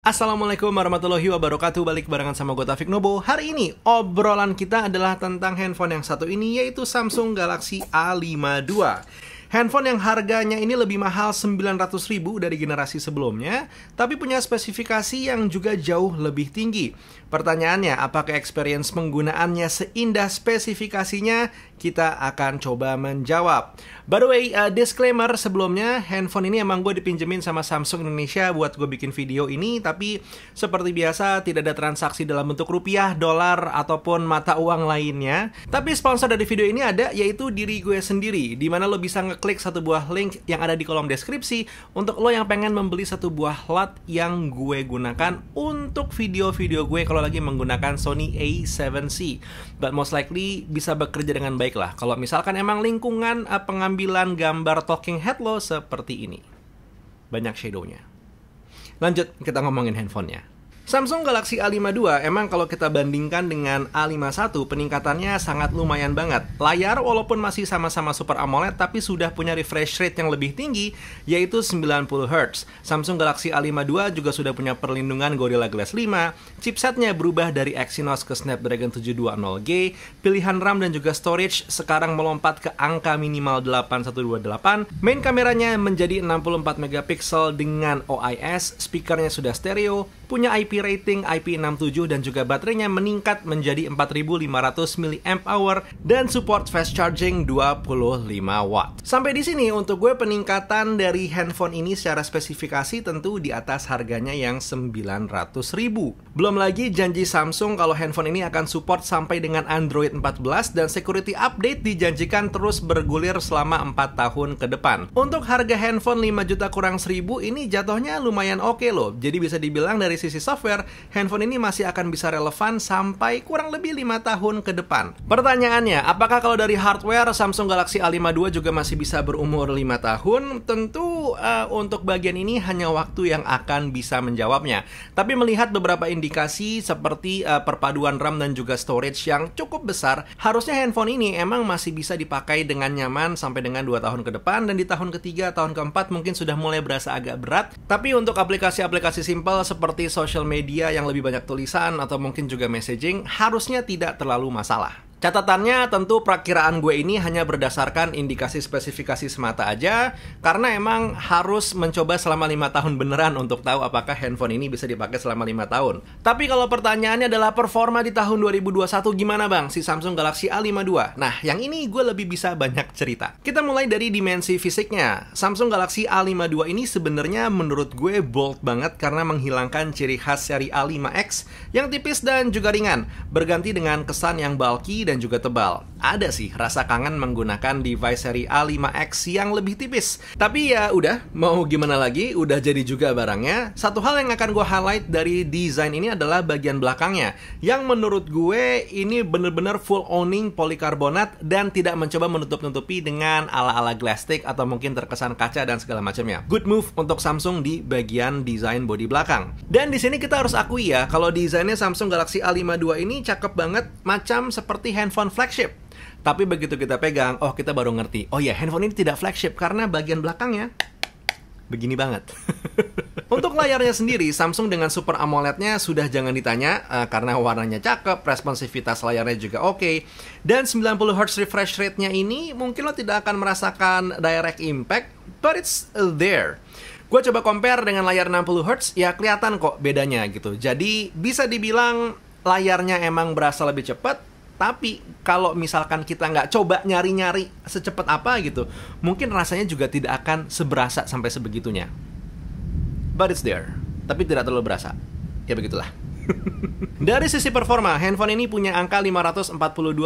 Assalamualaikum warahmatullahi wabarakatuh. Balik barengan sama gue Taufik Nobo. Hari ini obrolan kita adalah tentang handphone yang satu ini, yaitu Samsung Galaxy A52. Handphone yang harganya ini lebih mahal 900.000 dari generasi sebelumnya, tapi punya spesifikasi yang juga jauh lebih tinggi. Pertanyaannya, apakah experience penggunaannya seindah spesifikasinya? Kita akan coba menjawab. By the way, disclaimer sebelumnya, handphone ini emang gue dipinjemin sama Samsung Indonesia buat gue bikin video ini, tapi seperti biasa tidak ada transaksi dalam bentuk rupiah, dolar, ataupun mata uang lainnya. Tapi sponsor dari video ini ada, yaitu diri gue sendiri, dimana lo bisa ngeklik satu buah link yang ada di kolom deskripsi untuk lo yang pengen membeli satu buah lot yang gue gunakan untuk video-video gue kalau lagi menggunakan Sony A7C. But most likely bisa bekerja dengan baik lah kalau misalkan emang lingkungan pengambilan gambar talking head lo seperti ini. Banyak shadownya. Lanjut, kita ngomongin handphonenya. Samsung Galaxy A52 emang kalau kita bandingkan dengan A51 peningkatannya sangat lumayan banget. Layar walaupun masih sama-sama Super AMOLED tapi sudah punya refresh rate yang lebih tinggi yaitu 90Hz. Samsung Galaxy A52 juga sudah punya perlindungan Gorilla Glass 5. Chipsetnya berubah dari Exynos ke Snapdragon 720G. Pilihan RAM dan juga storage sekarang melompat ke angka minimal 8128. Main kameranya menjadi 64 megapiksel dengan OIS. Speakernya sudah stereo. Punya IP rating IP67 dan juga baterainya meningkat menjadi 4500 mAh dan support fast charging 25 watt. Sampai di sini untuk gue peningkatan dari handphone ini secara spesifikasi tentu di atas harganya yang 900.000. Belum lagi janji Samsung kalau handphone ini akan support sampai dengan Android 14 dan security update dijanjikan terus bergulir selama 4 tahun ke depan. Untuk harga handphone 5 juta kurang 1.000 ini jatuhnya lumayan oke loh. Jadi bisa dibilang dari sisi software, handphone ini masih akan bisa relevan sampai kurang lebih 5 tahun ke depan. Pertanyaannya, apakah kalau dari hardware Samsung Galaxy A52 juga masih bisa berumur 5 tahun? Tentu untuk bagian ini hanya waktu yang akan bisa menjawabnya. Tapi melihat beberapa indikasi seperti perpaduan RAM dan juga storage yang cukup besar, harusnya handphone ini emang masih bisa dipakai dengan nyaman sampai dengan 2 tahun ke depan, dan di tahun ketiga, tahun keempat mungkin sudah mulai berasa agak berat. Tapi untuk aplikasi-aplikasi simple seperti social media yang lebih banyak tulisan atau mungkin juga messaging, harusnya tidak terlalu masalah. Catatannya tentu perakiraan gue ini hanya berdasarkan indikasi spesifikasi semata aja, karena emang harus mencoba selama 5 tahun beneran untuk tahu apakah handphone ini bisa dipakai selama 5 tahun. Tapi kalau pertanyaannya adalah performa di tahun 2021 gimana bang si Samsung Galaxy A52? Nah, yang ini gue lebih bisa banyak cerita. Kita mulai dari dimensi fisiknya. Samsung Galaxy A52 ini sebenarnya menurut gue bold banget karena menghilangkan ciri khas seri A5X yang tipis dan juga ringan, berganti dengan kesan yang bulky dan juga tebal. Ada sih rasa kangen menggunakan device seri A5X yang lebih tipis. Tapi ya udah, mau gimana lagi, udah jadi juga barangnya. Satu hal yang akan gue highlight dari desain ini adalah bagian belakangnya, yang menurut gue ini bener-bener full owning polikarbonat dan tidak mencoba menutup-nutupi dengan ala-ala glastic atau mungkin terkesan kaca dan segala macamnya. Good move untuk Samsung di bagian desain bodi belakang. Dan di sini kita harus akui ya, kalau desainnya Samsung Galaxy A52 ini cakep banget, macam seperti handphone flagship. Tapi begitu kita pegang, oh kita baru ngerti, oh ya handphone ini tidak flagship karena bagian belakangnya begini banget. Untuk layarnya sendiri, Samsung dengan Super AMOLED-nya sudah jangan ditanya, karena warnanya cakep, responsivitas layarnya juga oke, dan 90Hz refresh rate-nya ini mungkin lo tidak akan merasakan direct impact, but it's there. Gue coba compare dengan layar 60Hz, ya kelihatan kok bedanya gitu. Jadi bisa dibilang layarnya emang berasa lebih cepat, tapi kalau misalkan kita nggak coba nyari-nyari secepat apa gitu, mungkin rasanya juga tidak akan seberasa sampai sebegitunya. But it's there, tapi tidak terlalu berasa. Ya begitulah. Dari sisi performa, handphone ini punya angka 542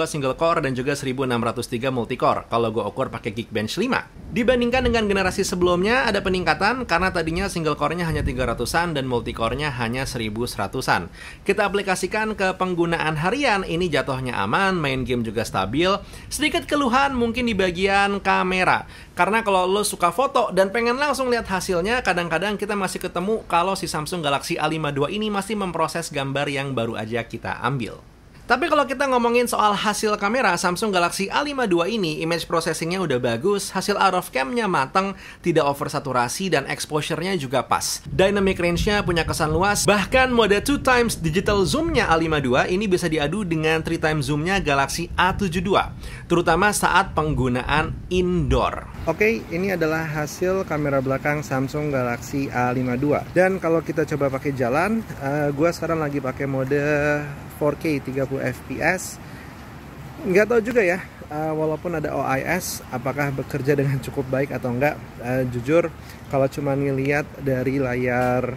single core dan juga 1603 multicore kalau gue ukur pakai Geekbench 5. Dibandingkan dengan generasi sebelumnya ada peningkatan karena tadinya single core-nya hanya 300-an dan multicore-nya hanya 1100-an. Kita aplikasikan ke penggunaan harian, ini jatuhnya aman, main game juga stabil. Sedikit keluhan mungkin di bagian kamera, karena kalau lo suka foto dan pengen langsung lihat hasilnya, kadang-kadang kita masih ketemu kalau si Samsung Galaxy A52 ini masih memproses gambar yang baru aja kita ambil. Tapi kalau kita ngomongin soal hasil kamera, Samsung Galaxy A52 ini image processingnya udah bagus, hasil out of cam-nya mateng, tidak oversaturasi, dan exposure-nya juga pas. Dynamic range-nya punya kesan luas, bahkan mode 2x digital zoom-nya A52 ini bisa diadu dengan 3x zoom-nya Galaxy A72, terutama saat penggunaan indoor. Oke, ini adalah hasil kamera belakang Samsung Galaxy A52. Dan kalau kita coba pakai jalan, gue sekarang lagi pakai mode 4K 30 fps. Nggak tahu juga ya, walaupun ada OIS, apakah bekerja dengan cukup baik atau enggak. Jujur, kalau cuma ngeliat dari layar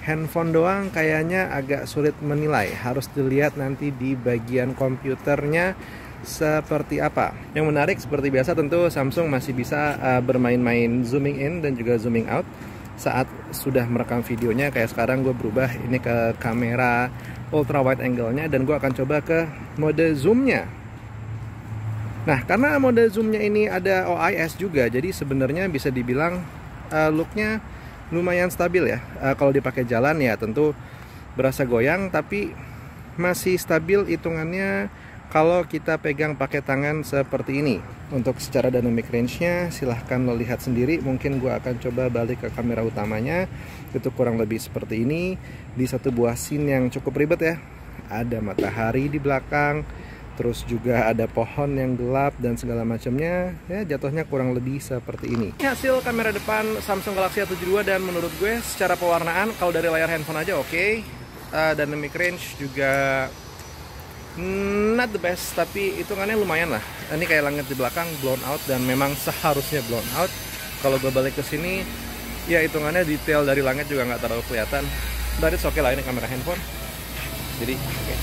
handphone doang, kayaknya agak sulit menilai. Harus dilihat nanti di bagian komputernya seperti apa. Yang menarik seperti biasa tentu Samsung masih bisa bermain-main zooming in dan juga zooming out saat sudah merekam videonya. Kayak sekarang gue berubah ini ke kamera ultra wide angle-nya dan gue akan coba ke mode zoom-nya. Nah, karena mode zoom-nya ini ada OIS juga, jadi sebenarnya bisa dibilang look-nya lumayan stabil ya. Kalau dipakai jalan ya tentu berasa goyang, tapi masih stabil hitungannya kalau kita pegang pakai tangan seperti ini. Untuk secara dynamic range-nya silahkan lo lihat sendiri. Mungkin gue akan coba balik ke kamera utamanya. Itu kurang lebih seperti ini. Di satu buah scene yang cukup ribet ya. Ada matahari di belakang, terus juga ada pohon yang gelap dan segala macamnya. Ya, jatuhnya kurang lebih seperti ini. Ini hasil kamera depan Samsung Galaxy A72 dan menurut gue secara pewarnaan kalau dari layar handphone aja oke. Dynamic range juga not the best, tapi hitungannya lumayan lah. Ini kayak langit di belakang blown out dan memang seharusnya blown out. Kalau gue balik ke sini, ya hitungannya detail dari langit juga nggak terlalu kelihatan. But it's okay lah, ini kamera handphone. Jadi oke.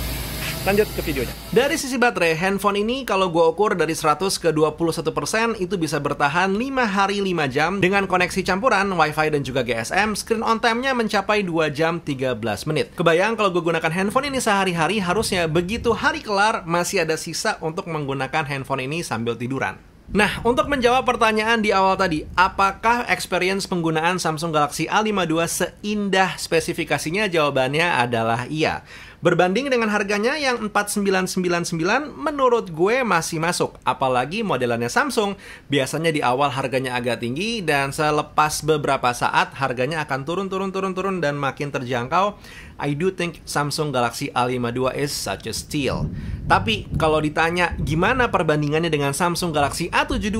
Lanjut ke videonya. Dari sisi baterai, handphone ini kalau gue ukur dari 100 ke 21% itu bisa bertahan 5 hari 5 jam dengan koneksi campuran Wi-Fi dan juga GSM. Screen on time-nya mencapai 2 jam 13 menit. Kebayang kalau gue gunakan handphone ini sehari-hari, harusnya begitu hari kelar masih ada sisa untuk menggunakan handphone ini sambil tiduran. Nah, untuk menjawab pertanyaan di awal tadi, apakah experience penggunaan Samsung Galaxy A52 seindah spesifikasinya? Jawabannya adalah iya. Berbanding dengan harganya yang 4999, menurut gue masih masuk. Apalagi modelannya Samsung, biasanya di awal harganya agak tinggi dan selepas beberapa saat harganya akan turun dan makin terjangkau. I do think Samsung Galaxy A52 is such a steal. Tapi kalau ditanya gimana perbandingannya dengan Samsung Galaxy A72,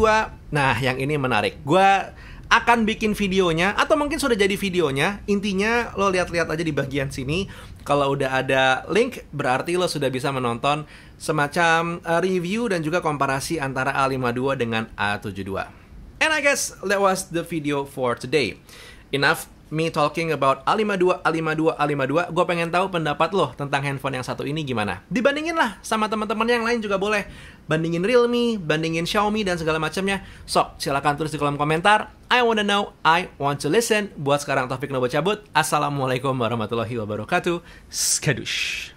nah yang ini menarik. Gue akan bikin videonya, atau mungkin sudah jadi videonya. Intinya lo lihat-lihat aja di bagian sini. Kalau udah ada link, berarti lo sudah bisa menonton semacam review dan juga komparasi antara A52 dengan A72. And I guess that was the video for today. Enough me talking about A52. Gue pengen tahu pendapat lo tentang handphone yang satu ini gimana. Dibandingin lah sama teman-teman yang lain juga boleh. Bandingin Realme, bandingin Xiaomi dan segala macamnya. Sok, silakan tulis di kolom komentar. I wanna know, I want to listen. Buat sekarang Taufik Nobo cabut. Assalamualaikum warahmatullahi wabarakatuh. Skadush.